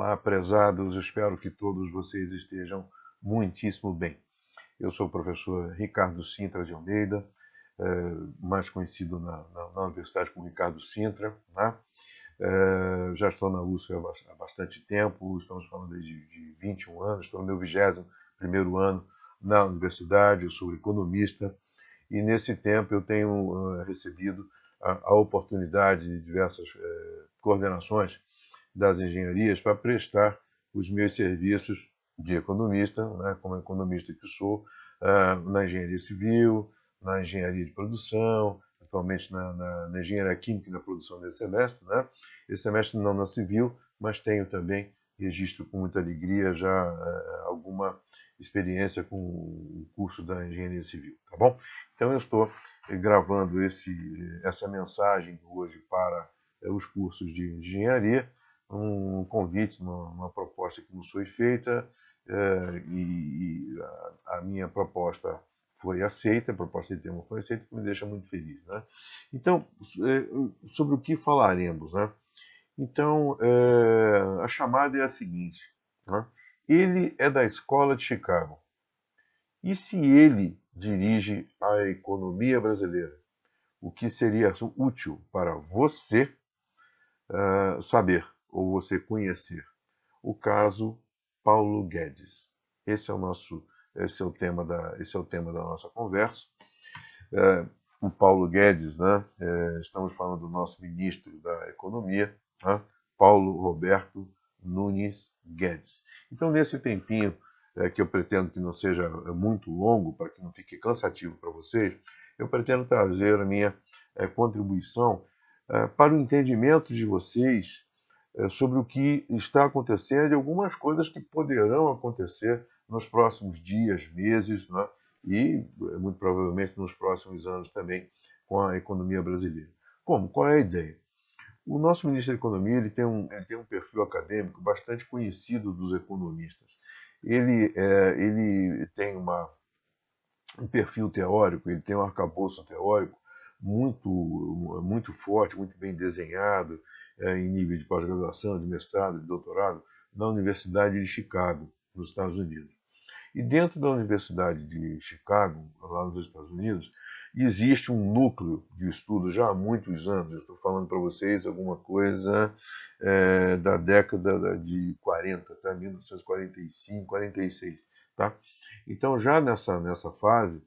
Olá, prezados, espero que todos vocês estejam muitíssimo bem. Eu sou o professor Ricardo Sintra de Almeida, mais conhecido na universidade como Ricardo Sintra, né? Já estou na USP há bastante tempo, estamos falando aí de 21 anos, estou no meu 21º ano na universidade, eu sou economista, e nesse tempo eu tenho recebido a oportunidade de diversas coordenações das engenharias para prestar os meus serviços de economista, né, como economista que sou, na engenharia civil, na engenharia de produção, atualmente na engenharia química e na produção desse semestre. Né? Esse semestre não na civil, mas tenho também, registro com muita alegria já alguma experiência com o curso da engenharia civil, tá bom? Então eu estou gravando essa mensagem hoje para os cursos de engenharia, um convite, uma proposta que nos foi feita, e a minha proposta foi aceita, a proposta de tema foi aceita, que me deixa muito feliz. Né? Então, sobre o que falaremos? Né? Então, a chamada é a seguinte: né? Ele é da Escola de Chicago. E se ele dirige a economia brasileira? O que seria útil para você saber ou você conhecer? O caso Paulo Guedes. Esse é o tema da nossa conversa. O Paulo Guedes, né? Estamos falando do nosso ministro da Economia, né? Paulo Roberto Nunes Guedes. Então, nesse tempinho que eu pretendo que não seja muito longo, para que não fique cansativo para vocês, eu pretendo trazer a minha contribuição para o entendimento de vocês sobre o que está acontecendo e algumas coisas que poderão acontecer nos próximos dias, meses, né? E muito provavelmente nos próximos anos também com a economia brasileira. Como? Qual é a ideia? O nosso ministro da Economia ele tem um perfil acadêmico bastante conhecido dos economistas. Ele tem um perfil teórico, ele tem um arcabouço teórico muito forte, muito bem desenhado, em nível de pós-graduação, de mestrado, de doutorado, na Universidade de Chicago, nos Estados Unidos. E dentro da Universidade de Chicago, lá nos Estados Unidos, existe um núcleo de estudo já há muitos anos. Eu estou falando para vocês alguma coisa da década de 40, tá? 1945, 46. Tá? Então, já nessa fase,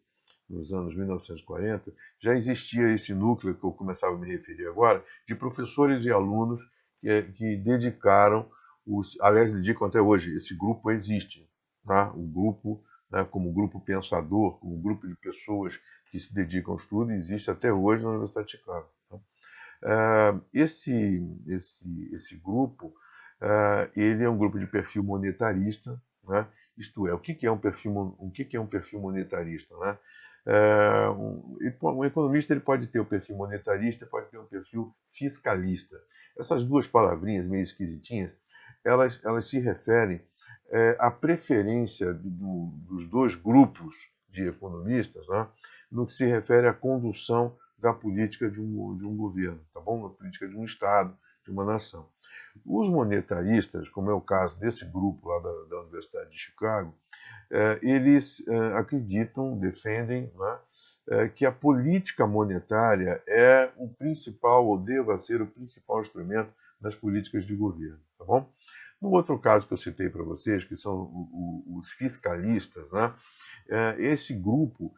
nos anos 1940, já existia esse núcleo que eu começava a me referir agora, de professores e alunos que dedicaram, aliás, dedicam até hoje, esse grupo existe. Tá? O grupo, né, como grupo pensador, como grupo de pessoas que se dedicam ao estudo, existe até hoje na Universidade de Chicago. Tá? Esse grupo, ele é um grupo de perfil monetarista, né? Isto é, o que é um perfil monetarista? Né? Um economista ele pode ter o perfil monetarista, pode ter um perfil fiscalista. Essas duas palavrinhas meio esquisitinhas, elas se referem à preferência dos dois grupos de economistas, né, no que se refere à condução da política de um governo, tá bom? A política de um Estado, de uma nação. Os monetaristas, como é o caso desse grupo lá da Universidade de Chicago, eles acreditam, defendem, né, que a política monetária é o principal, ou deva ser o principal instrumento das políticas de governo, tá bom? No outro caso que eu citei para vocês, que são os fiscalistas, né, esse grupo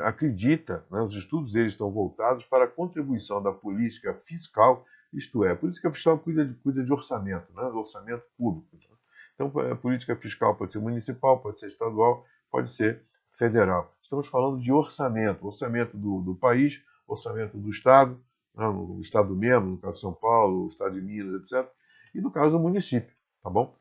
acredita, né, os estudos deles estão voltados para a contribuição da política fiscal, isto é, a política fiscal cuida de orçamento, né, do orçamento público. Então, a política fiscal pode ser municipal, pode ser estadual, pode ser federal. Estamos falando de orçamento do país, orçamento do Estado, né, o Estado mesmo, no caso de São Paulo, o Estado de Minas, etc., e no caso do município, tá bom?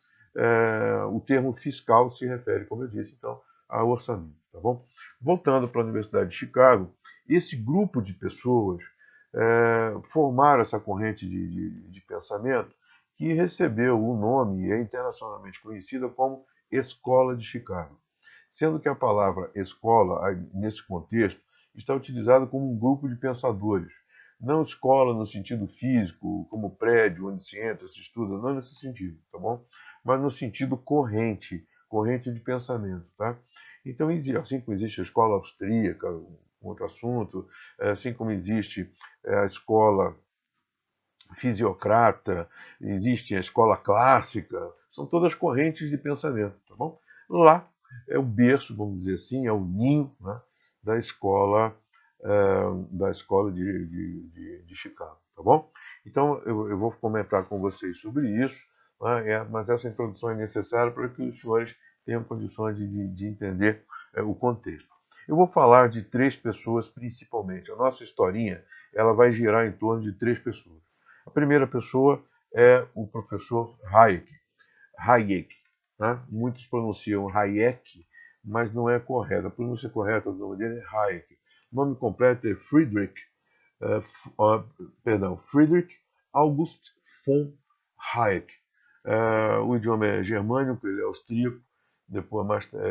O termo fiscal se refere, como eu disse, então, ao orçamento, tá bom? Voltando para a Universidade de Chicago, esse grupo de pessoas formaram essa corrente de pensamento que recebeu o nome e é internacionalmente conhecida como Escola de Chicago. Sendo que a palavra escola, nesse contexto, está utilizada como um grupo de pensadores. Não escola no sentido físico, como prédio onde se entra, se estuda, não nesse sentido, tá bom? mas no sentido corrente, corrente de pensamento, tá? Então, assim como existe a escola austríaca, um outro assunto, assim como existe a escola fisiocrata, existe a escola clássica, são todas correntes de pensamento, tá bom? Lá é o berço, vamos dizer assim, é o ninho, né, da escola de Chicago, tá bom? Então eu vou comentar com vocês sobre isso, né, mas essa introdução é necessária para que os senhores tenham condições de entender o contexto. Eu vou falar de três pessoas principalmente. A nossa historinha ela vai girar em torno de três pessoas. A primeira pessoa é o professor Hayek, né? Muitos pronunciam Hayek, mas não é correto. A pronúncia correta do nome dele é Hayek. O nome completo é Friedrich August von Hayek. O idioma é germânico, ele é austríaco,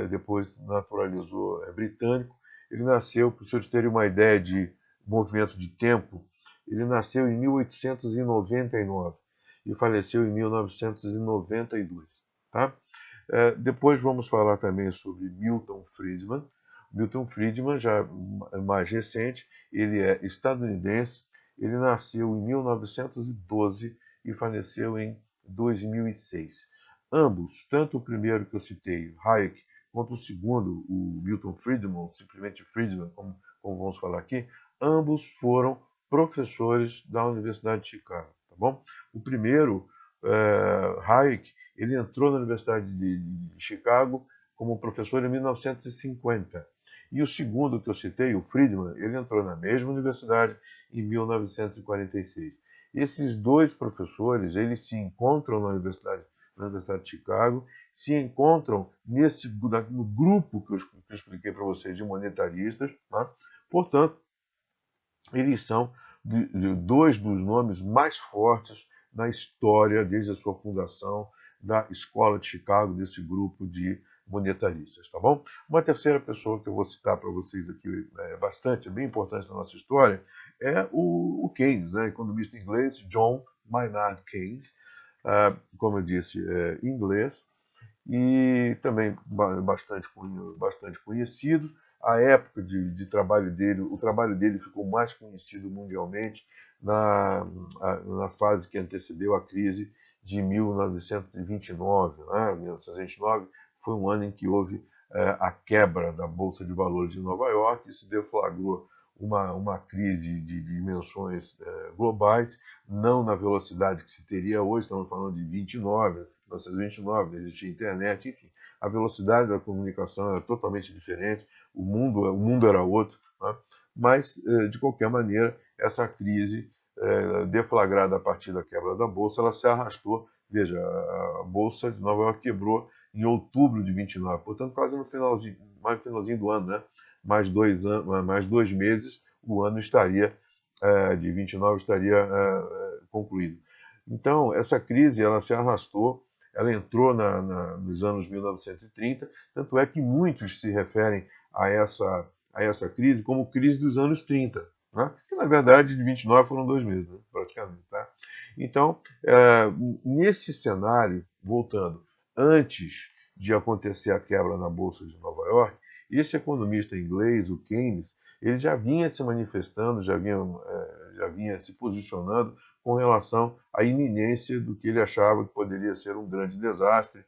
depois naturalizou britânico. Ele nasceu, para os senhores terem uma ideia de movimento de tempo, ele nasceu em 1899 e faleceu em 1992. Tá? Depois vamos falar também sobre Milton Friedman. Milton Friedman, já mais recente, ele é estadunidense, ele nasceu em 1912 e faleceu em 2006. Ambos, tanto o primeiro que eu citei, Hayek, quanto o segundo, o Milton Friedman, simplesmente Friedman, como vamos falar aqui, ambos foram professores da Universidade de Chicago, tá bom? O primeiro, Hayek, ele entrou na Universidade de Chicago como professor em 1950. E o segundo que eu citei, o Friedman, ele entrou na mesma universidade em 1946. Esses dois professores, eles se encontram na Universidade de Chicago, se encontram no grupo que eu expliquei para vocês de monetaristas, tá? Portanto, eles são dois dos nomes mais fortes na história, desde a sua fundação, da Escola de Chicago, desse grupo de monetaristas, tá bom? Uma terceira pessoa que eu vou citar para vocês aqui, bem importante na nossa história, é o Keynes, né? Economista inglês, John Maynard Keynes, como eu disse, inglês, e também bastante conhecido. A época de trabalho dele, o trabalho dele ficou mais conhecido mundialmente na fase que antecedeu a crise de 1929. Né? 1929 foi um ano em que houve a quebra da Bolsa de Valores de Nova York, isso deflagrou uma crise de dimensões globais, não na velocidade que se teria hoje, estamos falando de 1929, não existia internet, enfim. A velocidade da comunicação era totalmente diferente, o mundo era outro, né? Mas, de qualquer maneira, essa crise deflagrada a partir da quebra da Bolsa, ela se arrastou. Veja, a Bolsa de Nova York quebrou em outubro de 29, portanto, quase no finalzinho do ano, né? Mais 2 meses, o ano de 29 estaria concluído. Então, essa crise ela se arrastou, ela entrou nos anos 1930, tanto é que muitos se referem a essa crise como crise dos anos 30, né? Que na verdade de 29 foram 2 meses, né? Praticamente. Tá? Então, nesse cenário, voltando, antes de acontecer a quebra na Bolsa de Nova York, esse economista inglês, o Keynes, ele já vinha se manifestando, já vinha se posicionando com relação à iminência do que ele achava que poderia ser um grande desastre,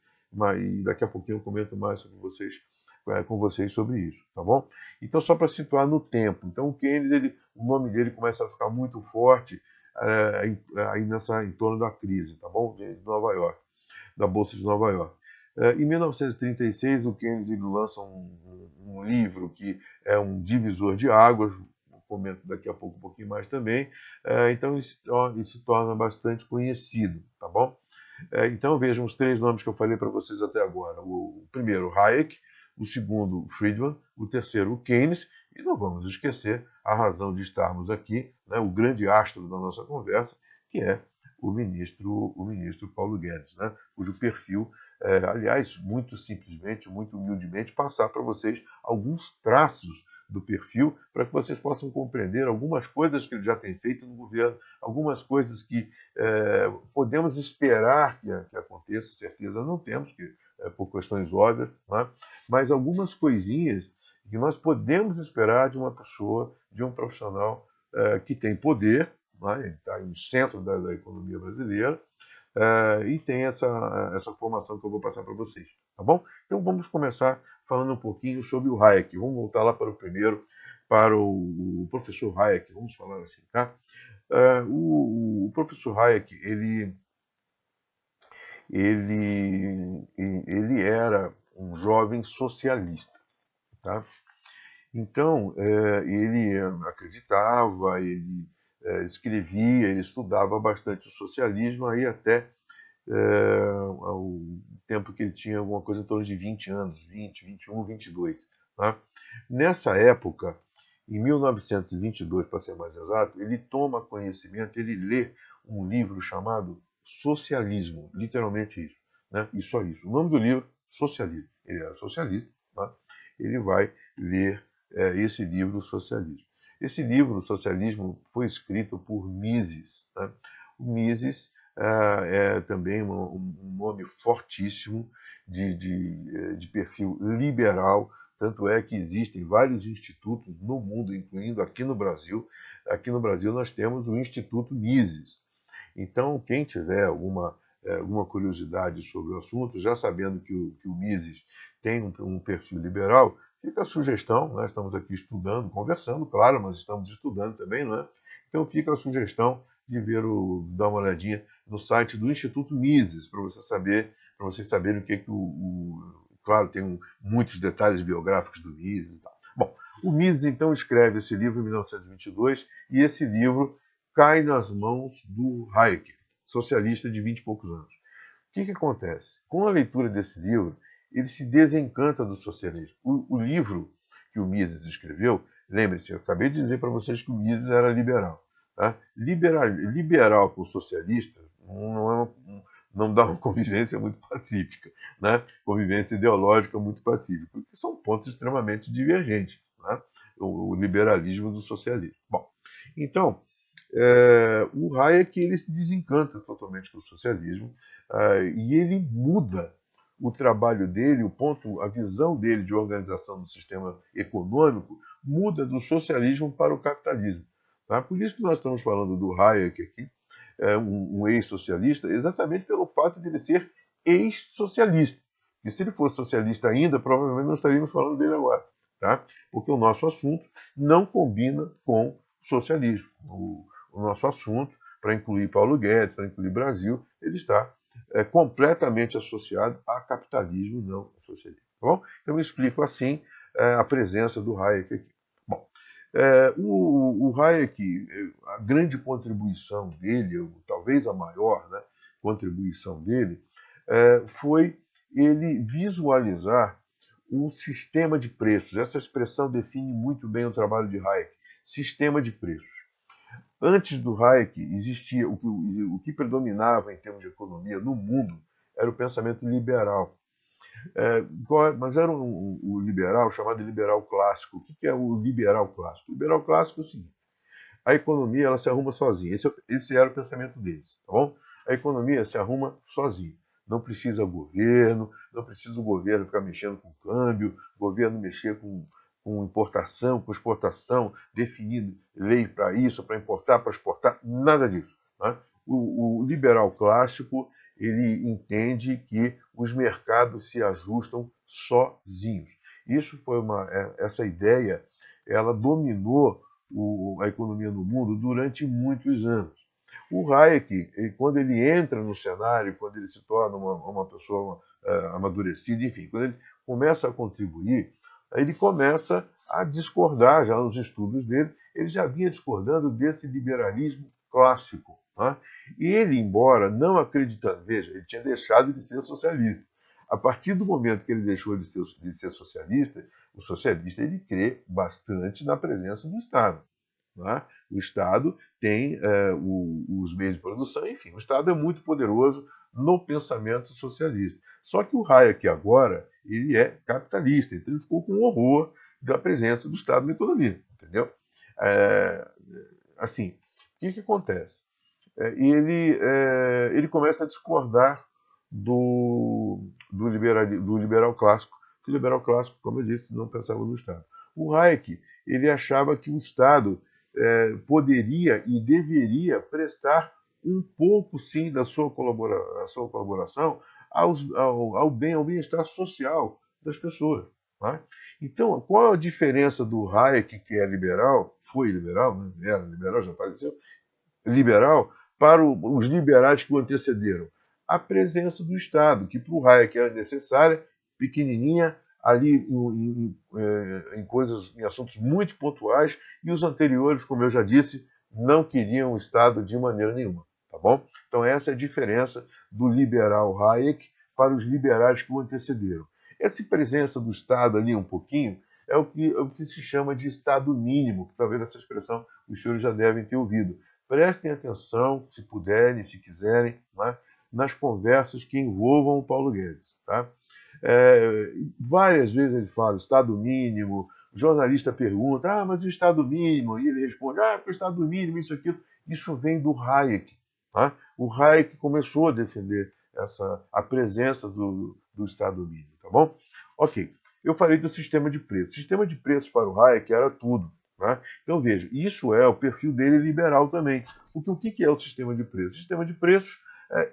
e daqui a pouquinho eu comento mais com vocês sobre isso, tá bom? Então, só para situar no tempo, então o Keynes, o nome dele começa a ficar muito forte aí em torno da crise, tá bom? De Nova York, da Bolsa de Nova York. Em 1936, o Keynes lança um livro que é um divisor de águas, comento daqui a pouco um pouquinho mais também, então isso se torna bastante conhecido, tá bom? Então vejam os três nomes que eu falei para vocês até agora. O primeiro, Hayek, o segundo, Friedman, o terceiro, o Keynes, e não vamos esquecer a razão de estarmos aqui, né, o grande astro da nossa conversa, que é o ministro Paulo Guedes, né, cujo perfil, aliás, muito simplesmente, muito humildemente, passar para vocês alguns traços do perfil, para que vocês possam compreender algumas coisas que ele já tem feito no governo, algumas coisas que podemos esperar que aconteça, certeza não temos, por questões óbvias, né? Mas algumas coisinhas que nós podemos esperar de uma pessoa, de um profissional que tem poder, né? Ele está no centro da economia brasileira, e tem essa formação que eu vou passar para vocês, tá bom? Então vamos começar falando um pouquinho sobre o Hayek. Vamos voltar lá para o primeiro, para o professor Hayek, vamos falar assim, tá? O professor Hayek, ele era um jovem socialista, tá? Então, ele acreditava, ele escrevia, ele estudava bastante o socialismo, aí até ao tempo que ele tinha alguma coisa em torno de 20 anos, 20, 21, 22. Tá? Nessa época, em 1922, para ser mais exato, ele toma conhecimento, ele lê um livro chamado Socialismo, literalmente isso, né? E só isso. O nome do livro, Socialismo. Ele era socialista, tá? Ele vai ler esse livro, Socialismo. Esse livro, Socialismo, foi escrito por Mises. Tá? O Mises é também um nome fortíssimo de perfil liberal, tanto é que existem vários institutos no mundo, incluindo aqui no Brasil. Aqui no Brasil nós temos o Instituto Mises. Então, quem tiver alguma curiosidade sobre o assunto, já sabendo que o Mises tem um perfil liberal, fica a sugestão, nós estamos aqui estudando, conversando, claro, mas estamos estudando também, não é? Então fica a sugestão de dar uma olhadinha no site do Instituto Mises, para vocês saberem o que claro, tem muitos detalhes biográficos do Mises e tal. Bom, o Mises então escreve esse livro em 1922 e esse livro cai nas mãos do Hayek, socialista de 20 e poucos anos. O que acontece? Com a leitura desse livro, ele se desencanta do socialismo. O livro que o Mises escreveu, lembre-se, eu acabei de dizer para vocês que o Mises era liberal. Tá? Liberal com socialista não dá uma convivência muito pacífica, né? Convivência ideológica muito pacífica, porque são pontos extremamente divergentes, né? O liberalismo do socialismo. Bom, então, o Hayek ele se desencanta totalmente com o socialismo e ele muda o trabalho dele, a visão dele de organização do sistema econômico muda do socialismo para o capitalismo. Tá? Por isso que nós estamos falando do Hayek aqui, um ex-socialista, exatamente pelo fato de ele ser ex-socialista. E se ele fosse socialista ainda, provavelmente não estaríamos falando dele agora. Tá? Porque o nosso assunto não combina com o socialismo. O nosso assunto, para incluir Paulo Guedes, para incluir Brasil, ele está completamente associado a capitalismo, não ao socialismo. Tá bom? Então eu explico assim a presença do Hayek aqui. Bom, o Hayek, a grande contribuição dele, talvez a maior, né, contribuição dele, foi ele visualizar um sistema de preços. Essa expressão define muito bem o trabalho de Hayek. Sistema de preços. Antes do Hayek, existia o que predominava em termos de economia no mundo era o pensamento liberal. Mas era o liberal chamado liberal clássico. O que é o liberal clássico? O liberal clássico é o seguinte: a economia ela se arruma sozinha. Esse era o pensamento deles, tá bom? A economia se arruma sozinha. Não precisa governo, não precisa o governo ficar mexendo com câmbio, o governo mexer com importação, com exportação, definindo lei para isso, para importar, para exportar, nada disso. Né? O liberal clássico ele entende que os mercados se ajustam sozinhos. Essa ideia, ela dominou a economia no mundo durante muitos anos. O Hayek, quando ele entra no cenário, quando ele se torna uma pessoa amadurecida, enfim, quando ele começa a contribuir, ele começa a discordar já nos estudos dele, ele já vinha discordando desse liberalismo clássico. Né? E ele, embora não acreditando, veja, ele tinha deixado de ser socialista. A partir do momento que ele deixou de ser socialista, o socialista ele crê bastante na presença do Estado. Né? O Estado tem os meios de produção, enfim, o Estado é muito poderoso no pensamento socialista. Só que o Hayek agora ele é capitalista, então ele ficou com horror da presença do Estado na economia, entendeu? É, assim, o que acontece? Ele começa a discordar do liberal clássico, que o liberal clássico, como eu disse, não pensava no Estado. O Hayek, ele achava que o Estado poderia e deveria prestar um pouco, sim, da sua colaboração ao bem-estar social das pessoas. Tá? Então, qual a diferença do Hayek, que é liberal, foi liberal, né? Era liberal, já faleceu, liberal, para os liberais que o antecederam? A presença do Estado, que para o Hayek era necessária, pequenininha, ali em coisas, em assuntos muito pontuais, e os anteriores, como eu já disse, não queriam o Estado de maneira nenhuma, tá bom? Então essa é a diferença do liberal Hayek para os liberais que o antecederam. Essa presença do Estado ali um pouquinho é o que se chama de Estado mínimo, que talvez essa expressão os senhores já devem ter ouvido. Prestem atenção, se puderem, se quiserem, né, nas conversas que envolvam o Paulo Guedes. Tá? Várias vezes ele fala Estado mínimo, o jornalista pergunta, mas o Estado mínimo? E ele responde, porque o Estado mínimo, isso, aquilo. Isso vem do Hayek. Tá? O Hayek começou a defender a presença do Estado mínimo. Tá bom? Ok, eu falei do sistema de preços. O sistema de preços para o Hayek era tudo. Tá? Então veja, isso é o perfil dele liberal também. Porque o que é o sistema de preços? O sistema de preços,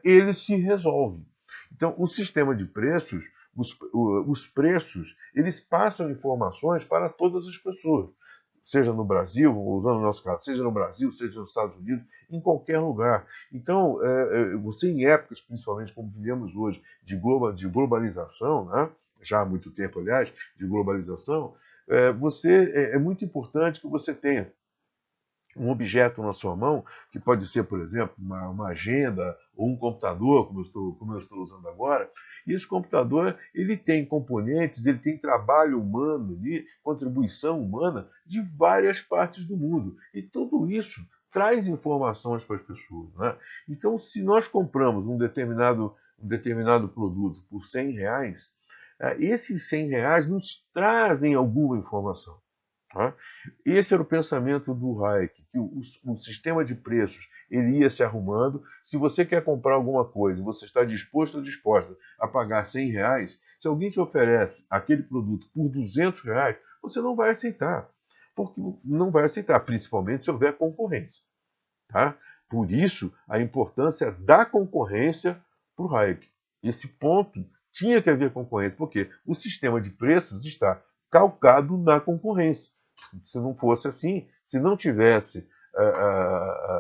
ele se resolve. Então, o sistema de preços, os preços, eles passam informações para todas as pessoas, seja no Brasil, usando o nosso caso, seja no Brasil, seja nos Estados Unidos, em qualquer lugar. Então, você em épocas, principalmente como vivemos hoje, de globalização, né? Já há muito tempo, aliás, de globalização, é muito importante que você tenha um objeto na sua mão, que pode ser, por exemplo, uma agenda ou um computador, como eu estou usando agora, e esse computador ele tem componentes, ele tem trabalho humano, contribuição humana de várias partes do mundo. E tudo isso traz informações para as pessoas. Né? Então, se nós compramos um determinado produto por R$ 100, esses R$ 100 nos trazem alguma informação. Tá? Esse era o pensamento do Hayek, que o sistema de preços ele ia se arrumando. Se você quer comprar alguma coisa, você está disposto ou disposta a pagar R$ 100, se alguém te oferece aquele produto por R$ 200, você não vai aceitar. Porque não vai aceitar, principalmente se houver concorrência. Tá? Por isso, a importância da concorrência para o Hayek. Esse ponto tinha que haver concorrência, porque o sistema de preços está calcado na concorrência. Se não fosse assim, se não tivesse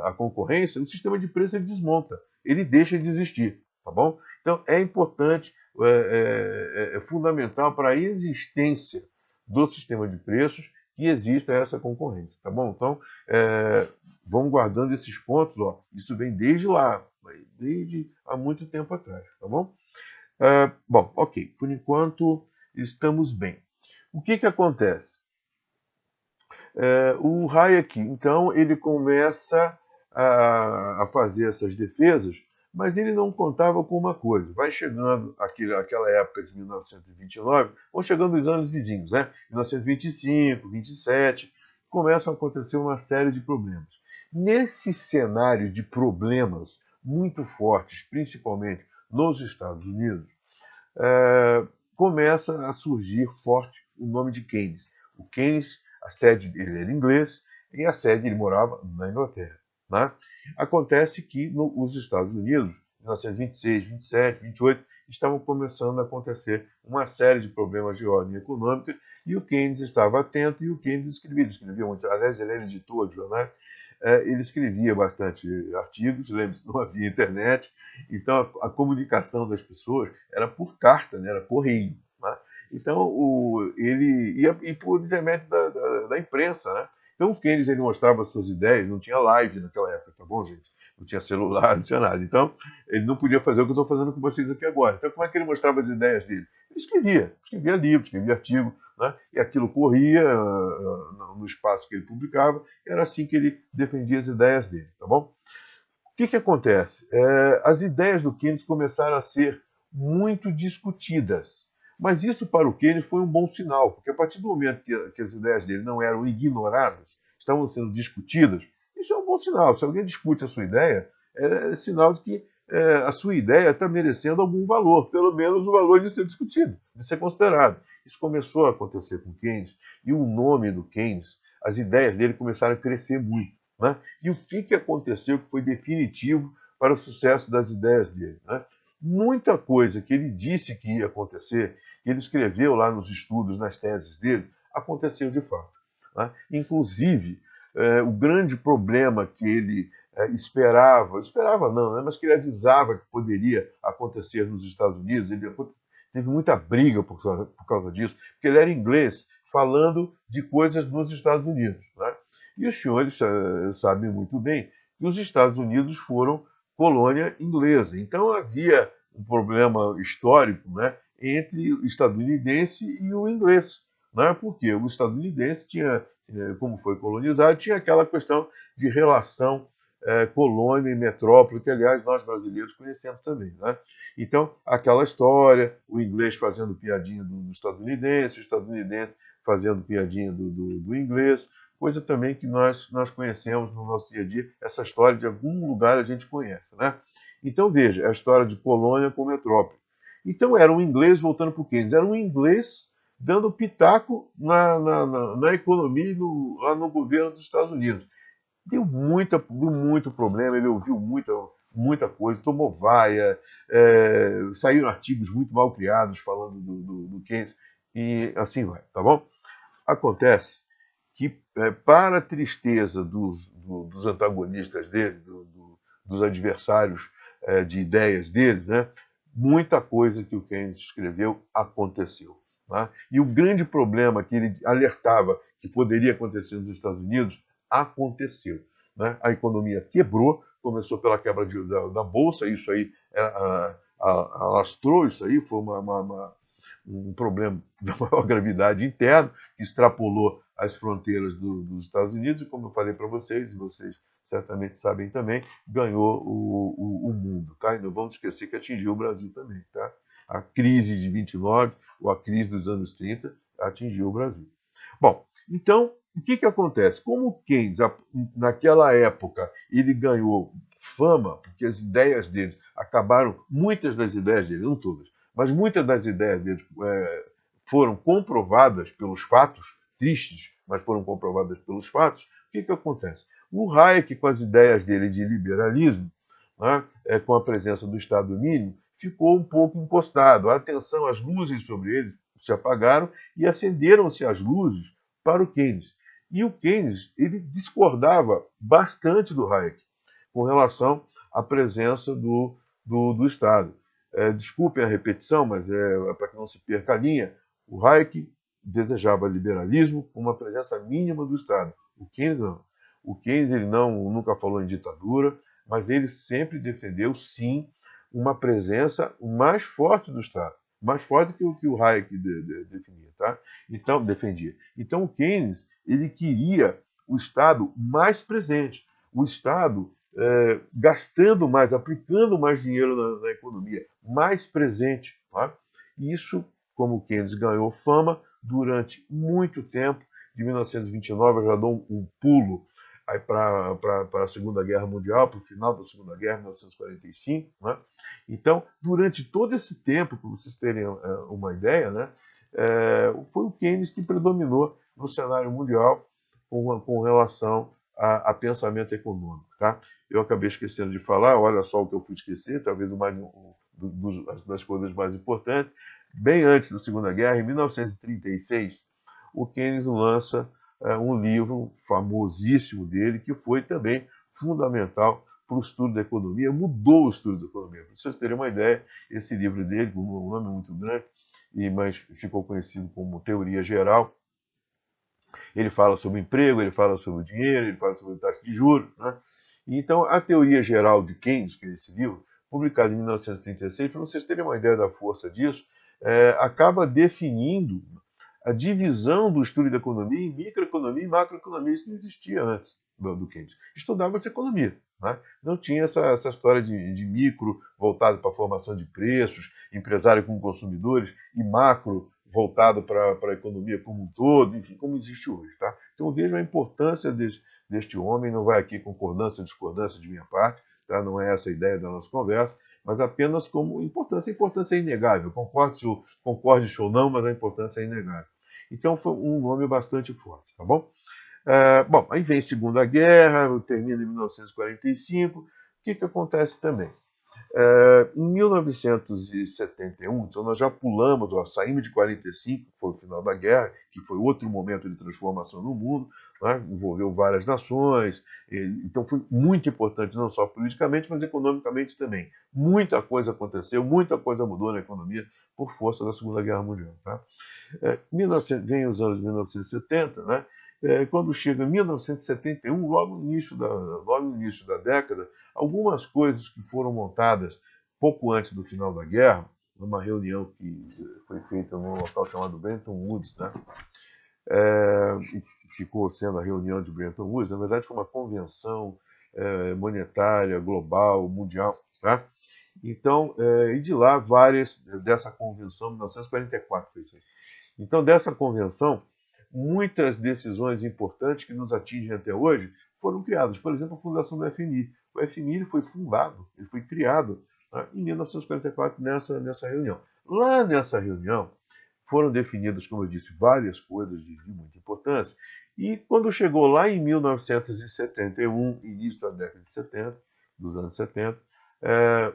a concorrência, o sistema de preços ele desmonta, ele deixa de existir, tá bom? Então é importante, é fundamental para a existência do sistema de preços que exista essa concorrência, tá bom? Então vamos guardando esses pontos, ó. Isso vem desde lá, desde há muito tempo atrás, tá bom? Bom, ok. Por enquanto estamos bem. O que acontece? O Hayek, então, ele começa a fazer essas defesas, mas ele não contava com uma coisa. Vai chegando aquela época de 1929, vão chegando os anos vizinhos, né? 1925, 27, começam a acontecer uma série de problemas. Nesse cenário de problemas muito fortes, principalmente nos Estados Unidos, começa a surgir forte o nome de Keynes. O Keynes, a sede dele era inglês e a sede ele morava na Inglaterra. Né? Acontece que nos Estados Unidos, em 1926, 27, 28, estavam começando a acontecer uma série de problemas de ordem econômica e o Keynes estava atento e o Keynes escrevia muito. Aliás, ele era editor de jornais. Ele escrevia bastante artigos, lembre-se, não havia internet, então a comunicação das pessoas era por carta, né, era correio. Né? Então ele ia e por intermédio da imprensa. Né? Então o Keynes ele mostrava as suas ideias, não tinha live naquela época, tá bom, gente? Não tinha celular, não tinha nada. Então ele não podia fazer o que eu estou fazendo com vocês aqui agora. Então como é que ele mostrava as ideias dele? Ele escrevia livro, escrevia artigo, né? E aquilo corria no espaço que ele publicava. Era assim que ele defendia as ideias dele, tá bom? O que acontece? As ideias do Keynes começaram a ser muito discutidas, Mas isso para o Keynes foi um bom sinal, porque a partir do momento que as ideias dele não eram ignoradas, estavam sendo discutidas, isso é um bom sinal. Se alguém discute a sua ideia, é sinal de que a sua ideia está merecendo algum valor, pelo menos o valor de ser discutido, de ser considerado. Isso começou a acontecer com Keynes, e o nome do Keynes, as ideias dele começaram a crescer muito. Né? E o que aconteceu que foi definitivo para o sucesso das ideias dele? Né? Muita coisa que ele disse que ia acontecer, que ele escreveu lá nos estudos, nas teses dele, aconteceu de fato. Né? Inclusive, o grande problema que ele esperava não, né? Mas que ele avisava que poderia acontecer nos Estados Unidos, ele teve muita briga por causa disso, porque ele era inglês, falando de coisas nos Estados Unidos. Né? E os senhores sabem muito bem que os Estados Unidos foram colônia inglesa. Então havia um problema histórico, né, entre o estadunidense e o inglês. Né? Porque o estadunidense tinha, como foi colonizado, tinha aquela questão de relação colônia e metrópole, que aliás nós brasileiros conhecemos também. Né? Então, aquela história, o inglês fazendo piadinha do estadunidense, o estadunidense fazendo piadinha do inglês, coisa também que nós conhecemos no nosso dia a dia, essa história de algum lugar a gente conhece. Né? Então, veja, é a história de colônia com metrópole. Então, era um inglês, voltando para o Keynes, era um inglês dando pitaco na economia lá no governo dos Estados Unidos. Deu muito problema, ele ouviu muita coisa, tomou vaia, saíram artigos muito mal criados falando do Keynes, e assim vai, tá bom? Acontece que, para a tristeza dos antagonistas dele, dos adversários de ideias deles, né, muita coisa que o Keynes escreveu aconteceu. Né? E o grande problema que ele alertava que poderia acontecer nos Estados Unidos aconteceu. Né? A economia quebrou, começou pela quebra da Bolsa, isso aí alastrou, isso aí foi um problema da maior gravidade interno, que extrapolou as fronteiras dos Estados Unidos, e como eu falei para vocês, e vocês certamente sabem também, ganhou o mundo. Tá? E não vamos esquecer que atingiu o Brasil também. Tá? A crise de 29, ou a crise dos anos 30, atingiu o Brasil. Bom, então, o que acontece? Como o Keynes, naquela época, ele ganhou fama, porque as ideias dele acabaram, muitas das ideias dele, não todas, mas muitas das ideias dele foram comprovadas pelos fatos, tristes, mas foram comprovadas pelos fatos. O que acontece? O Hayek, com as ideias dele de liberalismo, né, com a presença do Estado mínimo, ficou um pouco encostado. A atenção, as luzes sobre ele se apagaram e acenderam-se as luzes para o Keynes. E o Keynes ele discordava bastante do Hayek com relação à presença do Estado. Desculpem a repetição, mas para que não se perca a linha, o Hayek desejava liberalismo com uma presença mínima do Estado. O Keynes não. O Keynes ele nunca falou em ditadura, mas ele sempre defendeu, sim, uma presença mais forte do Estado, mais forte que o que o Hayek definia, tá? Então, defendia. Então, o Keynes ele queria o Estado mais presente, o Estado gastando mais, aplicando mais dinheiro na economia, mais presente. Tá? E isso, como o Keynes ganhou fama durante muito tempo, de 1929 eu já dou um pulo para a Segunda Guerra Mundial, para o final da Segunda Guerra, 1945. Né? Então, durante todo esse tempo, para vocês terem uma ideia, né, foi o Keynes que predominou no cenário mundial com relação a pensamento econômico. Tá? Eu acabei esquecendo de falar, olha só o que eu fui esquecer, talvez das coisas mais importantes. Bem antes da Segunda Guerra, em 1936, o Keynes lança um livro famosíssimo dele, que foi também fundamental para o estudo da economia, mudou o estudo da economia. Para vocês terem uma ideia, esse livro dele, com um nome muito grande, mas ficou conhecido como Teoria Geral. Ele fala sobre emprego, ele fala sobre o dinheiro, ele fala sobre taxa de juros. Né? Então, a Teoria Geral de Keynes, que é esse livro, publicado em 1936, para vocês terem uma ideia da força disso, acaba definindo a divisão do estudo da economia em microeconomia e macroeconomia. Isso não existia antes do Keynes. Estudava-se economia. né? Não tinha essa história de micro voltado para a formação de preços, empresário com consumidores, e macro voltado para a economia como um todo, enfim, como existe hoje. Tá? Então eu vejo a importância deste homem, não vai aqui concordância ou discordância de minha parte, tá? Não é essa a ideia da nossa conversa, mas apenas como importância. A importância é inegável, concorde ou não, mas a importância é inegável. Então foi um nome bastante forte, tá bom? Bom, aí vem a Segunda Guerra, termina em 1945. O que acontece também? Em 1971, então nós já pulamos, saímos de 45, que foi o final da guerra, que foi outro momento de transformação no mundo, né, envolveu várias nações, então foi muito importante, não só politicamente, mas economicamente também. Muita coisa aconteceu, muita coisa mudou na economia por força da Segunda Guerra Mundial. Tá? Vem os anos 1970, né? Quando chega em 1971, logo no início da década, algumas coisas que foram montadas pouco antes do final da guerra, numa reunião que foi feita num local chamado Bretton Woods, né? Ficou sendo a reunião de Bretton Woods, na verdade foi uma convenção monetária, global, mundial, tá? Então, e de lá várias dessa convenção, 1944 foi isso aí. Então, dessa convenção, muitas decisões importantes que nos atingem até hoje foram criadas. Por exemplo, a fundação do FMI. O FMI ele foi fundado, ele foi criado, né, em 1944 nessa reunião. Lá nessa reunião foram definidas, como eu disse, várias coisas de muita importância. E quando chegou lá em 1971, início da década de 70, dos anos 70,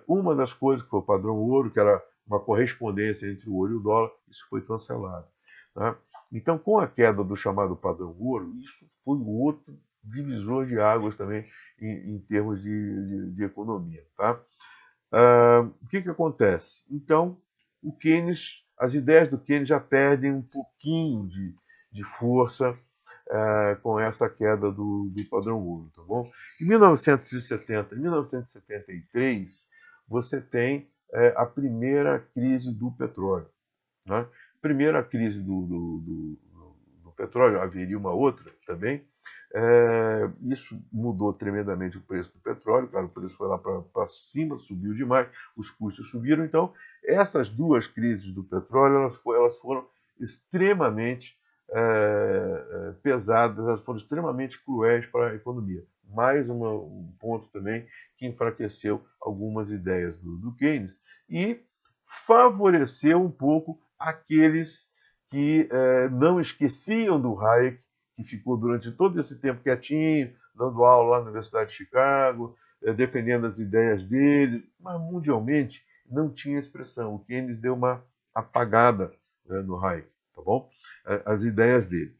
uma das coisas que foi o padrão ouro, que era uma correspondência entre o ouro e o dólar, isso foi cancelado. Tá? Então, com a queda do chamado padrão ouro, isso foi um outro divisor de águas também em termos de economia. Tá? O que acontece? Então, as ideias do Keynes já perdem um pouquinho de força com essa queda do padrão ouro, tá bom? Em 1970, em 1973, você tem a primeira crise do petróleo. Né? Primeiro a crise do petróleo, haveria uma outra também. Isso mudou tremendamente o preço do petróleo, claro, o preço foi lá para cima, subiu demais, os custos subiram. Então, essas duas crises do petróleo elas foram extremamente pesadas, elas foram extremamente cruéis para a economia. Mais um ponto também que enfraqueceu algumas ideias do Keynes e favoreceu um pouco aqueles que não esqueciam do Hayek, que ficou durante todo esse tempo quietinho, dando aula lá na Universidade de Chicago, defendendo as ideias dele, mas mundialmente não tinha expressão. O Keynes deu uma apagada no Hayek, tá bom? As ideias dele.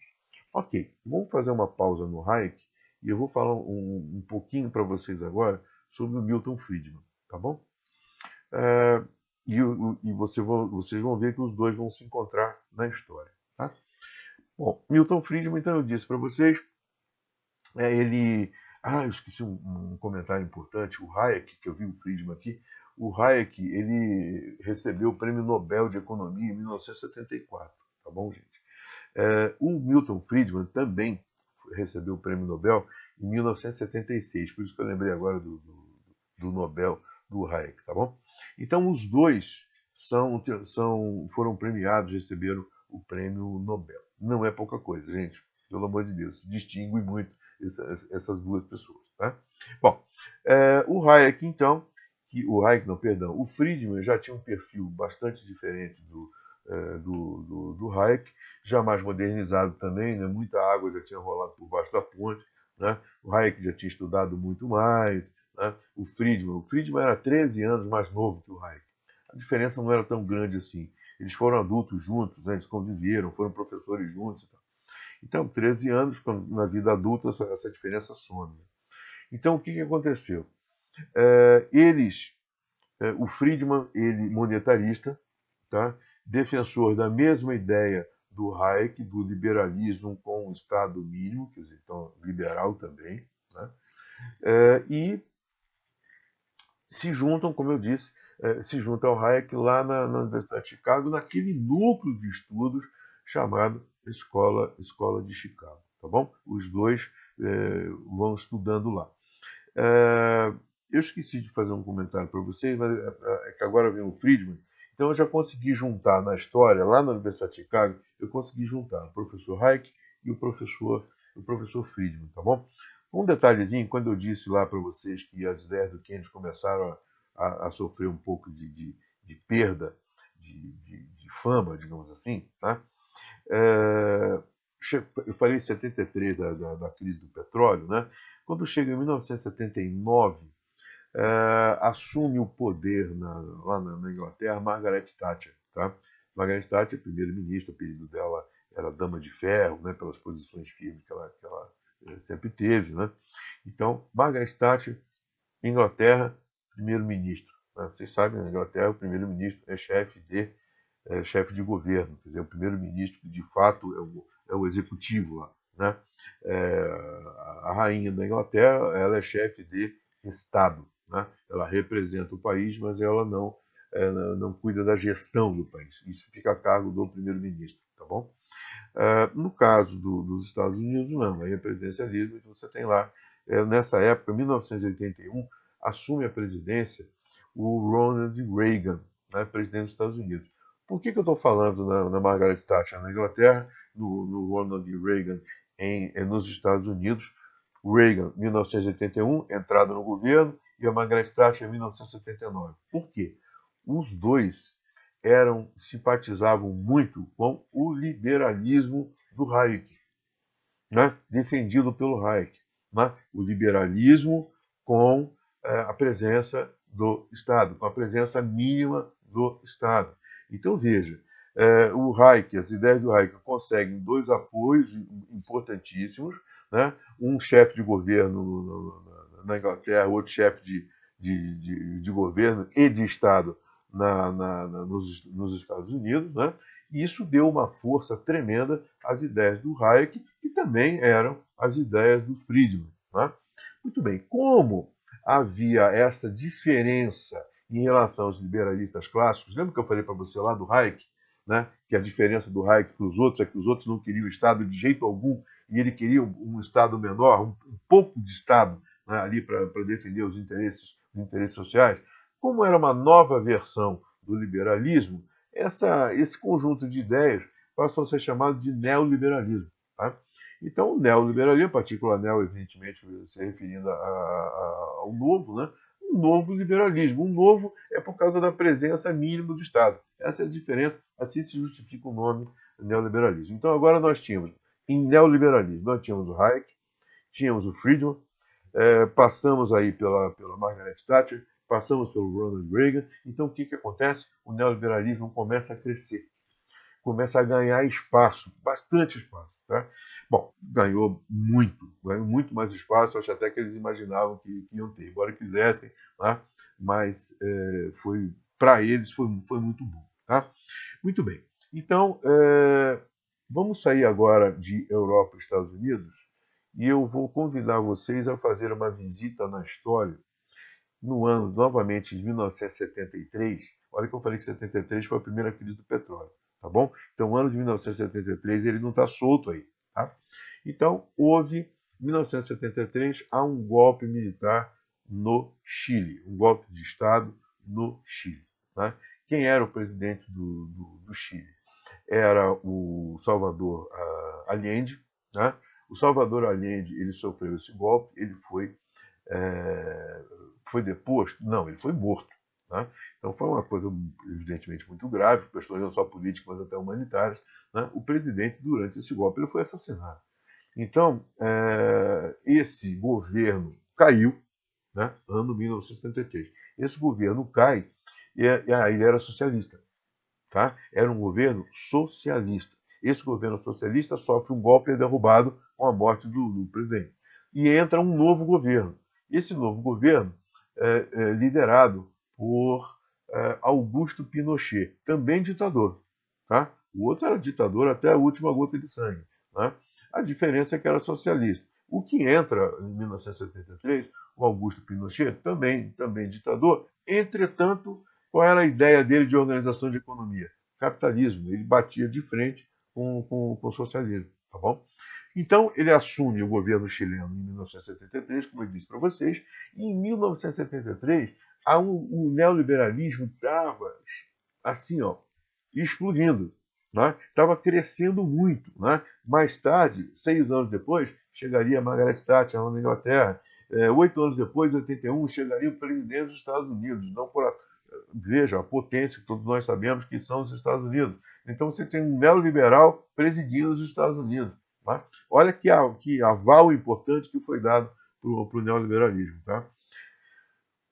Ok, vamos fazer uma pausa no Hayek e eu vou falar um pouquinho para vocês agora sobre o Milton Friedman, tá bom? E vocês vão ver que os dois vão se encontrar na história. Tá? Bom, Milton Friedman, então eu disse para vocês, ele... eu esqueci um comentário importante, o Hayek, que eu vi o Friedman aqui, o Hayek, ele recebeu o Prêmio Nobel de Economia em 1974, tá bom, gente? O Milton Friedman também recebeu o Prêmio Nobel em 1976, por isso que eu lembrei agora do Nobel do Hayek, tá bom? Então, os dois foram premiados, receberam o Prêmio Nobel. Não é pouca coisa, gente. Pelo amor de Deus, distingue muito essas duas pessoas. Tá? Bom, o Hayek, então, o Friedman já tinha um perfil bastante diferente do Hayek, já mais modernizado também, né? Muita água já tinha rolado por baixo da ponte. Né? O Hayek já tinha estudado muito mais. Né? O Friedman era 13 anos mais novo que o Hayek. A diferença não era tão grande assim. Eles foram adultos juntos, né? Eles conviveram, foram professores juntos. Então, 13 anos, na vida adulta, essa diferença some. Então, o que aconteceu? O Friedman, ele monetarista, tá? Defensor da mesma ideia do Hayek, do liberalismo com o Estado mínimo, quer dizer, então, liberal também, né? E se juntam, como eu disse, se juntam ao Hayek lá na Universidade de Chicago, naquele núcleo de estudos chamado Escola de Chicago, tá bom? Os dois vão estudando lá. É, eu esqueci de fazer um comentário para vocês, mas é que agora vem o Friedman. Então eu já consegui juntar na história, lá na Universidade de Chicago, eu consegui juntar o professor Hayek e o professor Friedman, tá bom? Um detalhezinho, quando eu disse lá para vocês que as ideias do Keynes começaram a sofrer um pouco de perda de fama, digamos assim, tá? É, eu falei em 73 da crise do petróleo, né? Quando chega em 1979, assume o poder lá na Inglaterra Margaret Thatcher. Tá? Margaret Thatcher, primeira-ministra, o apelido dela era Dama de Ferro, né, pelas posições firmes que ela sempre teve. Né? Então, Margaret Thatcher, Inglaterra, primeiro-ministro. Né? Vocês sabem, na Inglaterra, o primeiro-ministro é chefe de governo, quer dizer, o primeiro-ministro, que de fato é o executivo lá. Né? A rainha da Inglaterra, ela é chefe de Estado. Né? Ela representa o país, mas ela não cuida da gestão do país. Isso fica a cargo do primeiro-ministro, tá bom? No caso dos Estados Unidos, não. Aí é presidencialismo, você tem lá, nessa época, 1981, assume a presidência o Ronald Reagan, né, presidente dos Estados Unidos. Por que eu estou falando na Margaret Thatcher na Inglaterra, no Ronald Reagan nos Estados Unidos? Reagan, 1981, entrada no governo, e a Margaret Thatcher, 1979. Por quê? Os dois simpatizavam muito com o liberalismo do Hayek, né? Defendido pelo Hayek. Né? O liberalismo com a presença do Estado, com a presença mínima do Estado. Então, veja, o Hayek, as ideias do Hayek conseguem dois apoios importantíssimos, né? Um chefe de governo na Inglaterra, outro chefe de governo e de Estado nos Estados Unidos, né? E isso deu uma força tremenda às ideias do Hayek, que também eram as ideias do Friedman. Né? Muito bem, como havia essa diferença em relação aos liberalistas clássicos, lembra que eu falei para você lá do Hayek, né? Que a diferença do Hayek para os outros é que os outros não queriam o Estado de jeito algum, e ele queria um Estado menor, um pouco de Estado, né, ali para defender os interesses sociais. Como era uma nova versão do liberalismo, esse conjunto de ideias passou a ser chamado de neoliberalismo. Tá? Então, o neoliberalismo, a partícula neo, evidentemente, se referindo ao novo, né? Um novo liberalismo. Um novo é por causa da presença mínima do Estado. Essa é a diferença, assim se justifica o nome neoliberalismo. Então, agora nós tínhamos, em neoliberalismo, nós tínhamos o Hayek, tínhamos o Friedman, passamos aí pela Margaret Thatcher, passamos pelo Ronald Reagan. Então, o que acontece? O neoliberalismo começa a crescer, começa a ganhar espaço, bastante espaço. Tá? Bom, ganhou muito mais espaço, acho até que eles imaginavam que iam ter, embora quisessem, tá? Mas para eles foi muito bom. Tá? Muito bem. Então, vamos sair agora de Europa e Estados Unidos e eu vou convidar vocês a fazer uma visita na história no ano, novamente, de 1973. Olha que eu falei que 73 foi a primeira crise do petróleo, tá bom? Então, o ano de 1973, ele não está solto aí, tá? Então, houve, em 1973, há um golpe militar no Chile, um golpe de Estado no Chile. Né? Quem era o presidente do Chile? Era o Salvador Allende. Né? O Salvador Allende, ele sofreu esse golpe, ele foi deposto? Não, ele foi morto. Né? Então foi uma coisa evidentemente muito grave, questões não só políticas, mas até humanitárias. Né? O presidente, durante esse golpe, ele foi assassinado. Então, esse governo caiu, né? Ano 1973. Esse governo cai e ele era socialista. Tá? Era um governo socialista. Esse governo socialista sofre um golpe e é derrubado com a morte do presidente. E entra um novo governo. Esse novo governo é liderado por Augusto Pinochet, também ditador. Tá? O outro era ditador até a última gota de sangue. Né? A diferença é que era socialista. O que entra em 1973, o Augusto Pinochet, também ditador, entretanto, qual era a ideia dele de organização de economia? Capitalismo. Ele batia de frente com o socialismo. Tá bom? Então, ele assume o governo chileno em 1973, como eu disse para vocês, e em 1973 o neoliberalismo estava assim, ó, explodindo, né? Estava crescendo muito, né? Mais tarde, 6 anos depois, chegaria Margaret Thatcher lá na Inglaterra. 8 anos depois, em 81, chegaria o presidente dos Estados Unidos. Não por veja a potência que todos nós sabemos que são os Estados Unidos. Então você tem um neoliberal presidindo os Estados Unidos. Tá? Olha que aval importante que foi dado para o neoliberalismo. Tá?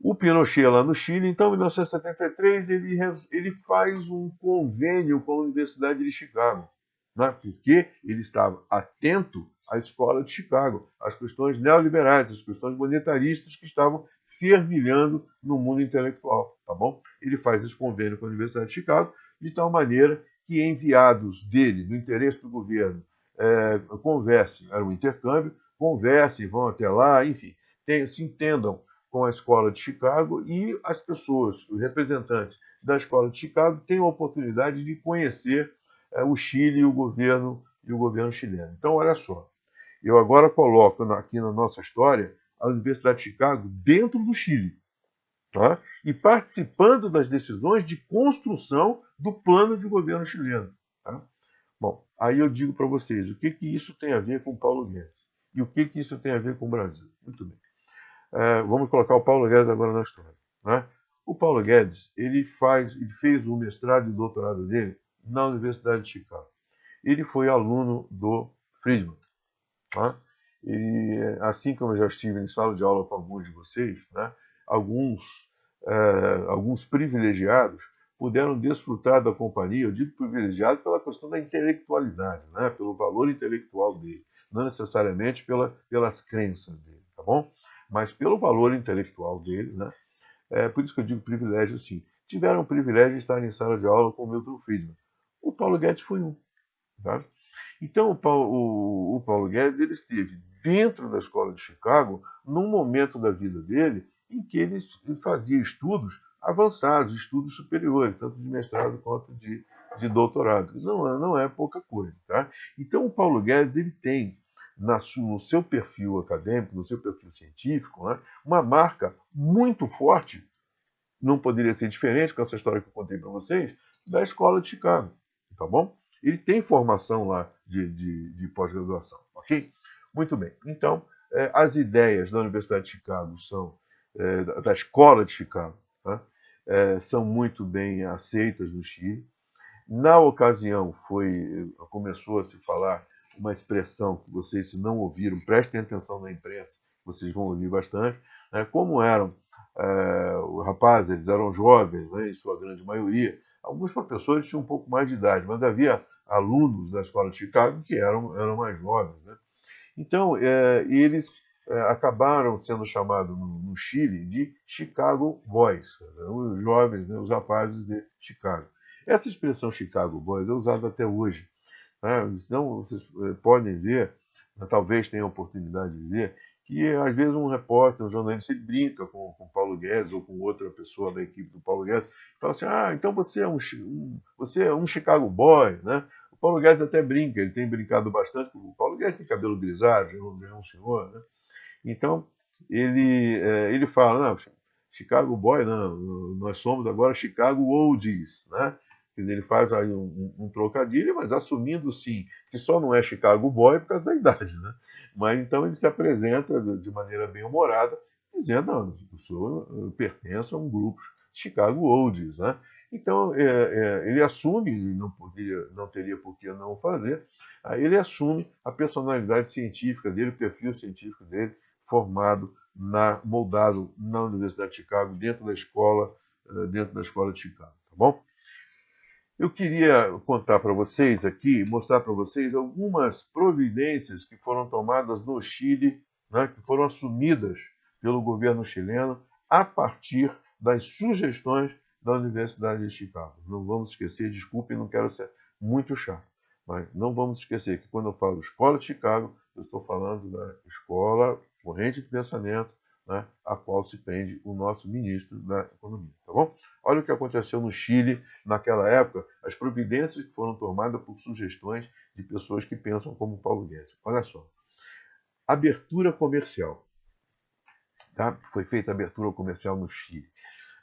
O Pinochet lá no Chile, então, em 1973, ele faz um convênio com a Universidade de Chicago, né? Porque ele estava atento à escola de Chicago, às questões neoliberais, às questões monetaristas que estavam fervilhando no mundo intelectual, tá bom? Ele faz esse convênio com a Universidade de Chicago de tal maneira que enviados dele, do interesse do governo, conversem, era um intercâmbio, conversem, vão até lá, enfim, se entendam com a Escola de Chicago e as pessoas, os representantes da Escola de Chicago, têm a oportunidade de conhecer o Chile e o governo chileno. Então, olha só, eu agora coloco aqui na nossa história a Universidade de Chicago dentro do Chile, tá? E participando das decisões de construção do plano de governo chileno. Tá? Bom, aí eu digo para vocês, o que isso tem a ver com Paulo Guedes? E o que isso tem a ver com o Brasil? Muito bem. Vamos colocar o Paulo Guedes agora na história. Né? O Paulo Guedes ele fez o mestrado e o doutorado dele na Universidade de Chicago. Ele foi aluno do Friedman. Tá? E assim como eu já estive em sala de aula com alguns de vocês, né, alguns privilegiados puderam desfrutar da companhia. Eu digo privilegiado pela questão da intelectualidade, né, pelo valor intelectual dele, não necessariamente pelas crenças dele, tá bom? Mas pelo valor intelectual dele, né? Por isso que eu digo privilégio, sim. Tiveram o privilégio de estar em sala de aula com o Milton Friedman. O Paulo Guedes foi um. Tá? Então, o Paulo Guedes ele esteve dentro da Escola de Chicago num momento da vida dele em que ele fazia estudos avançados, estudos superiores, tanto de mestrado quanto de doutorado. Não é pouca coisa. Tá? Então, o Paulo Guedes ele tem no seu perfil acadêmico, no seu perfil científico, né, uma marca muito forte, não poderia ser diferente com essa história que eu contei para vocês, da Escola de Chicago. Tá bom? Ele tem formação lá de pós-graduação, ok? Muito bem. Então, as ideias da Universidade de Chicago da Escola de Chicago, tá? São muito bem aceitas no Chile. Na ocasião, começou a se falar uma expressão que vocês, se não ouviram, prestem atenção na imprensa, vocês vão ouvir bastante, né? Como eram os rapazes, eles eram jovens, né, em sua grande maioria. Alguns professores tinham um pouco mais de idade, mas havia alunos da Escola de Chicago que eram mais jovens. Né? Então, eles acabaram sendo chamados no Chile de Chicago Boys, os jovens, né, os rapazes de Chicago. Essa expressão Chicago Boys é usada até hoje. Né? Então, vocês podem ver, talvez tenham a oportunidade de ver, que às vezes um repórter, um jornalista, ele brinca com o Paulo Guedes ou com outra pessoa da equipe do Paulo Guedes, fala assim, então você é um Chicago Boy, né? O Paulo Guedes até brinca, ele tem brincado bastante, o Paulo Guedes tem cabelo grisalho, já é um senhor, né? Então, ele fala, não, Chicago Boy, não, nós somos agora Chicago Oldies, né? Ele faz aí um trocadilho, mas assumindo sim que só não é Chicago Boy por causa da idade, né? Mas então ele se apresenta de maneira bem humorada, dizendo, não, eu pertenço a um grupo Chicago Oldies, né? Então ele assume, não teria por que não fazer, ele assume a personalidade científica dele, o perfil científico dele, moldado na Universidade de Chicago, dentro da escola de Chicago, tá bom? Eu queria contar para vocês aqui, mostrar para vocês algumas providências que foram tomadas no Chile, né, que foram assumidas pelo governo chileno a partir das sugestões da Universidade de Chicago. Não vamos esquecer, desculpem, não quero ser muito chato, mas não vamos esquecer que quando eu falo Escola de Chicago, eu estou falando da escola, corrente de pensamento, né, a qual se prende o nosso ministro da Economia, tá bom? Olha o que aconteceu no Chile naquela época, as providências que foram tomadas por sugestões de pessoas que pensam como Paulo Guedes. Olha só, abertura comercial. Tá? Foi feita a abertura comercial no Chile.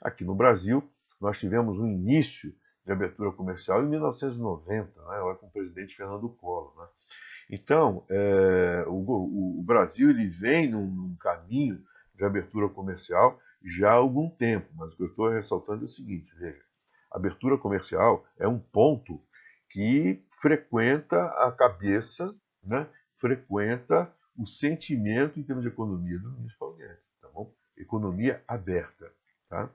Aqui no Brasil, nós tivemos um início de abertura comercial em 1990, né, lá com o presidente Fernando Collor. Né? Então, o Brasil ele vem num caminho de abertura comercial já há algum tempo, mas o que eu estou ressaltando é o seguinte, veja, a abertura comercial é um ponto que frequenta a cabeça, né, frequenta o sentimento em termos de economia do ministro Paulo Guedes, tá bom? Economia aberta, tá?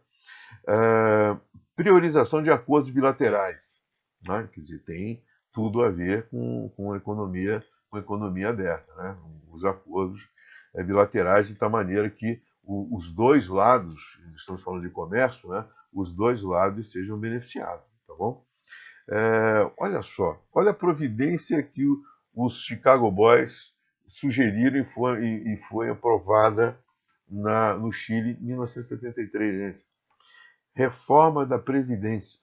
Priorização de acordos bilaterais, né? Quer dizer, tem tudo a ver com economia aberta, né? Os acordos bilaterais de tal maneira que os dois lados, estamos falando de comércio, né? Os dois lados sejam beneficiados, tá bom? Olha só, olha a providência que os Chicago Boys sugeriram e foi aprovada no Chile em 1973, gente. Reforma da Previdência,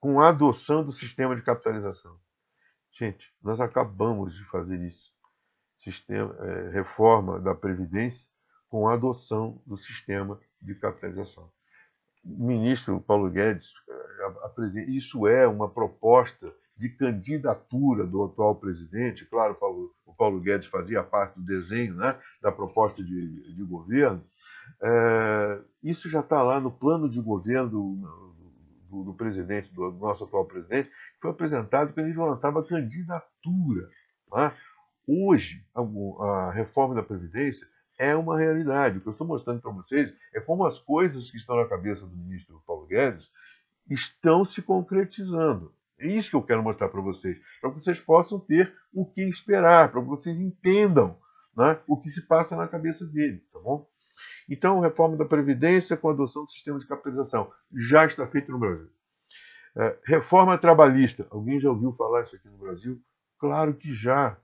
com a adoção do sistema de capitalização. Gente, nós acabamos de fazer isso. Reforma da Previdência com a adoção do sistema de capitalização. O ministro Paulo Guedes apresenta. Isso é uma proposta de candidatura do atual presidente. Claro, o Paulo Guedes fazia parte do desenho, né, da proposta de governo. Isso já está lá no plano de governo do presidente, do nosso atual presidente, que foi apresentado quando ele lançava a candidatura. Tá? Hoje, a reforma da Previdência é uma realidade. O que eu estou mostrando para vocês é como as coisas que estão na cabeça do ministro Paulo Guedes estão se concretizando. É isso que eu quero mostrar para vocês possam ter o que esperar, para que vocês entendam, né, o que se passa na cabeça dele, tá bom? Então, reforma da Previdência com a adoção do sistema de capitalização já está feito no Brasil. Reforma trabalhista. Alguém já ouviu falar isso aqui no Brasil? Claro que já.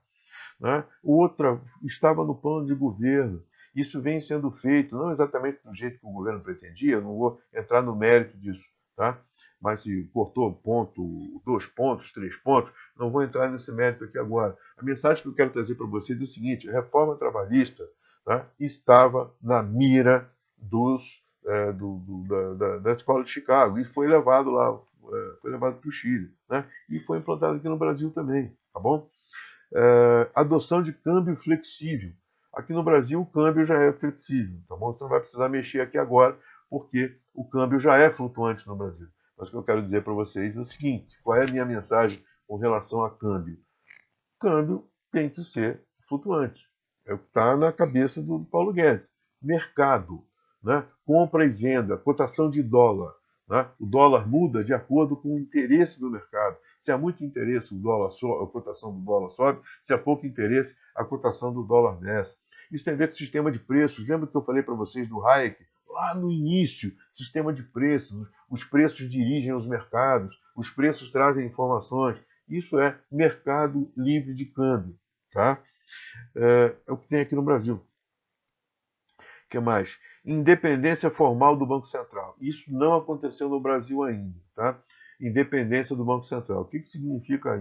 Né? Outra estava no plano de governo. Isso vem sendo feito, não exatamente do jeito que o governo pretendia, não vou entrar no mérito disso, tá? Mas se cortou ponto, 2 pontos, 3 pontos, não vou entrar nesse mérito aqui agora. A mensagem que eu quero trazer para vocês é o seguinte: a reforma trabalhista, tá, estava na mira da escola de Chicago e foi levado lá, foi levado para o Chile, né? E foi implantado aqui no Brasil também, tá bom? Adoção de câmbio flexível. Aqui no Brasil o câmbio já é flexível, tá bom? Você não vai precisar mexer aqui agora, porque o câmbio já é flutuante no Brasil. Mas o que eu quero dizer para vocês é o seguinte: qual é a minha mensagem com relação a câmbio? Câmbio tem que ser flutuante. É o que está na cabeça do Paulo Guedes. Mercado, né? Compra e venda, cotação de dólar. Né? O dólar muda de acordo com o interesse do mercado. Se há muito interesse, a cotação do dólar sobe. Se há pouco interesse, a cotação do dólar desce. Isso tem a ver com o sistema de preços. Lembra que eu falei para vocês do Hayek? Lá no início, sistema de preços. Os preços dirigem os mercados. Os preços trazem informações. Isso é mercado livre de câmbio. Tá? É o que tem aqui no Brasil. O que mais? Independência formal do Banco Central. Isso não aconteceu no Brasil ainda. Tá? Independência do Banco Central. O que significa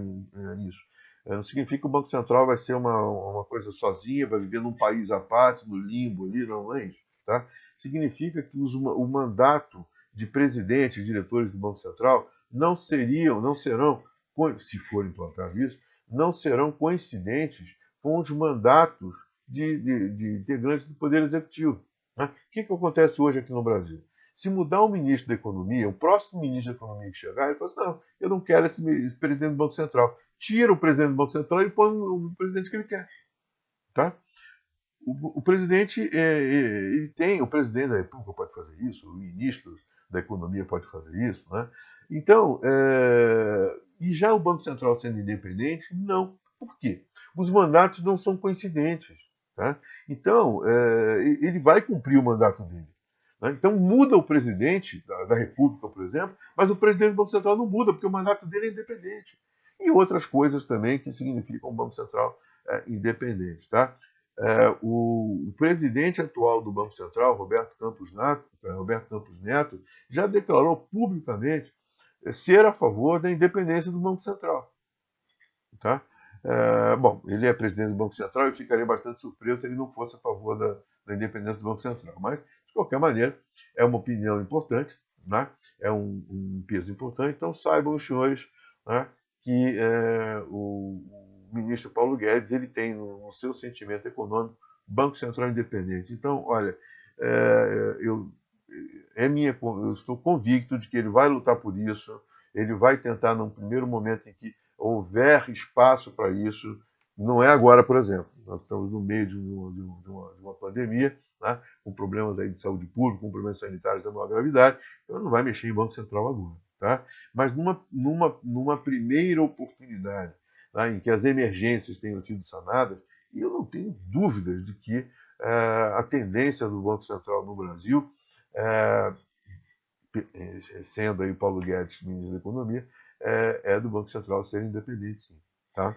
isso? Não significa que o Banco Central vai ser uma coisa sozinha, vai viver num país à parte, no limbo ali, não é isso. Tá? Significa que o mandato de presidente e diretores do Banco Central não serão, se for implantado isso, não serão coincidentes com os mandatos de integrantes do Poder Executivo. Né? O que acontece hoje aqui no Brasil? Se mudar o ministro da Economia, o próximo ministro da Economia que chegar, ele fala assim: não, eu não quero esse presidente do Banco Central. Tira o presidente do Banco Central e põe o presidente que ele quer. Tá? O presidente, ele tem, o presidente da República pode fazer isso, o ministro da Economia pode fazer isso. Né? Então, e já o Banco Central sendo independente, não. Por quê? Os mandatos não são coincidentes. Tá? Então, ele vai cumprir o mandato dele. Né? Então, muda o presidente da República, por exemplo, mas o presidente do Banco Central não muda, porque o mandato dele é independente. E outras coisas também que significam o Banco Central independente. Tá? O presidente atual do Banco Central, Roberto Campos Neto, já declarou publicamente ser a favor da independência do Banco Central. Tá? Bom, ele é presidente do Banco Central e ficaria bastante surpreso se ele não fosse a favor da independência do Banco Central. Mas, de qualquer maneira, é uma opinião importante, né? É um peso importante. Então, saibam os senhores, né, que o ministro Paulo Guedes ele tem no seu sentimento econômico Banco Central independente. Então, olha, eu estou convicto de que ele vai lutar por isso, ele vai tentar, num primeiro momento em que houver espaço para isso, não é agora, por exemplo, nós estamos no meio de uma pandemia, né, com problemas aí de saúde pública, com problemas sanitários da maior gravidade, então não vai mexer em Banco Central agora. Tá? Mas numa primeira oportunidade, tá, em que as emergências tenham sido sanadas, e eu não tenho dúvidas de que a tendência do Banco Central no Brasil é, sendo aí Paulo Guedes ministro da Economia, é do Banco Central ser independente, sim. Tá?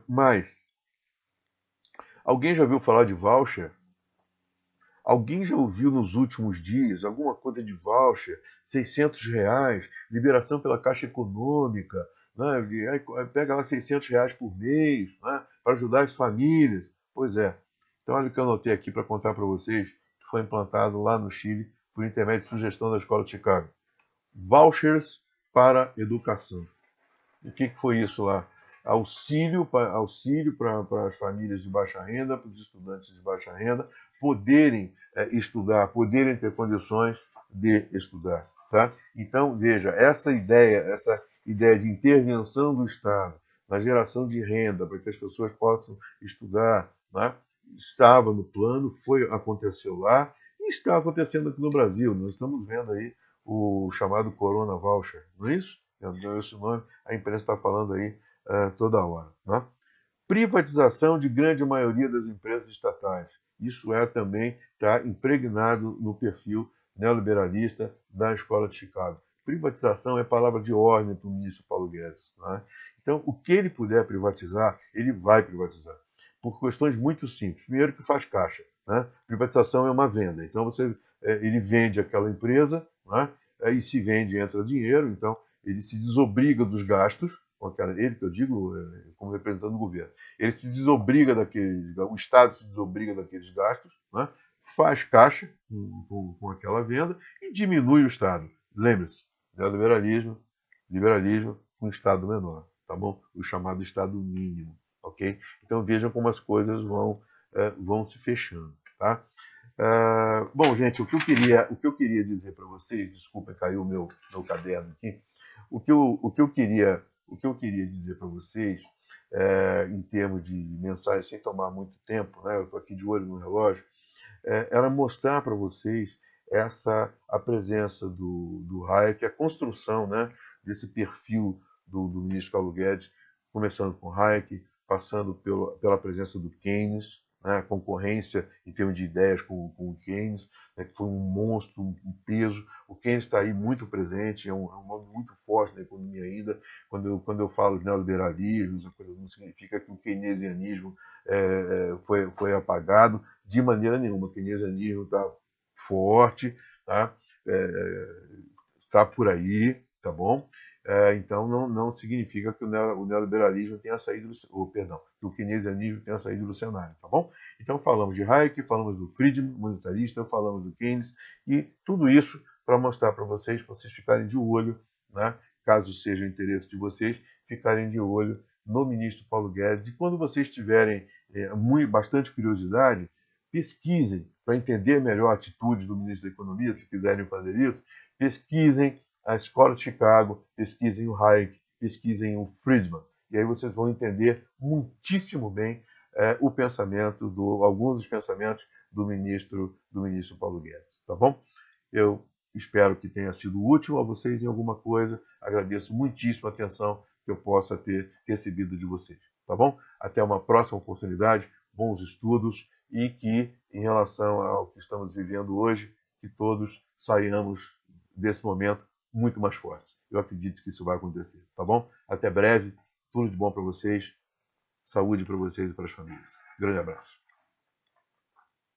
Mas, alguém já ouviu falar de voucher? Alguém já ouviu nos últimos dias alguma coisa de voucher, R$ 600, liberação pela Caixa Econômica, né? Pega lá R$ 600 por mês, né? Para ajudar as famílias? Pois é. Então, olha o que eu anotei aqui para contar para vocês, que foi implantado lá no Chile por intermédio de sugestão da Escola de Chicago. Vouchers para educação. O que foi isso lá? Auxílio para as famílias de baixa renda, para os estudantes de baixa renda poderem estudar, poderem ter condições de estudar. Tá? Então, veja, essa ideia de intervenção do Estado na geração de renda para que as pessoas possam estudar, né? Estava no plano, aconteceu lá e está acontecendo aqui no Brasil. Nós estamos vendo aí o chamado Corona Voucher, não é isso? Esse nome a imprensa está falando aí toda hora. Né? Privatização de grande maioria das empresas estatais. Isso também está impregnado no perfil neoliberalista da Escola de Chicago. Privatização é palavra de ordem para o ministro Paulo Guedes. Né? Então, o que ele puder privatizar, ele vai privatizar. Por questões muito simples. Primeiro, que faz caixa. Né? Privatização é uma venda. Então, ele vende aquela empresa, né? Aí se vende, entra dinheiro. Então, ele se desobriga dos gastos, ele que eu digo como representante do governo, ele se desobriga o Estado se desobriga daqueles gastos, né? Faz caixa com aquela venda e diminui o Estado. Lembre-se, liberalismo com Estado menor, tá bom? O chamado Estado mínimo, ok? Então vejam como as coisas vão se fechando, tá? Bom, gente, o que eu queria dizer para vocês, desculpa, caiu o meu caderno aqui, o que eu queria dizer para vocês, em termos de mensagem, sem tomar muito tempo, né, eu estou aqui de olho no relógio, era mostrar para vocês a presença do Hayek, a construção, né, desse perfil do ministro Paulo Guedes, começando com Hayek, passando pela presença do Keynes, né, a concorrência em termos de ideias com o Keynes, né, que foi um monstro, um peso. O Keynes está aí muito presente, é um nome muito forte na economia ainda. Quando eu falo de neoliberalismo, essa coisa não significa que o keynesianismo foi apagado de maneira nenhuma. O keynesianismo está forte, tá? Está por aí, tá bom? Então não significa que o neoliberalismo tenha saído perdão, que o keynesianismo tenha saído do cenário, tá bom? Então falamos de Hayek, falamos do Friedman, monetarista, falamos do Keynes e tudo isso para mostrar para vocês ficarem de olho, né? Caso seja o interesse de vocês, ficarem de olho no ministro Paulo Guedes e quando vocês tiverem bastante curiosidade, pesquisem para entender melhor a atitude do ministro da Economia, se quiserem fazer isso, pesquisem a Escola de Chicago, pesquisem o Hayek, pesquisem o Friedman. E aí vocês vão entender muitíssimo bem alguns dos pensamentos do ministro Paulo Guedes. Tá bom? Eu espero que tenha sido útil a vocês em alguma coisa. Agradeço muitíssimo a atenção que eu possa ter recebido de vocês. Tá bom? Até uma próxima oportunidade. Bons estudos e que, em relação ao que estamos vivendo hoje, que todos saiamos desse momento muito mais fortes. Eu acredito que isso vai acontecer, tá bom? Até breve, tudo de bom para vocês, saúde para vocês e para as famílias. Grande abraço.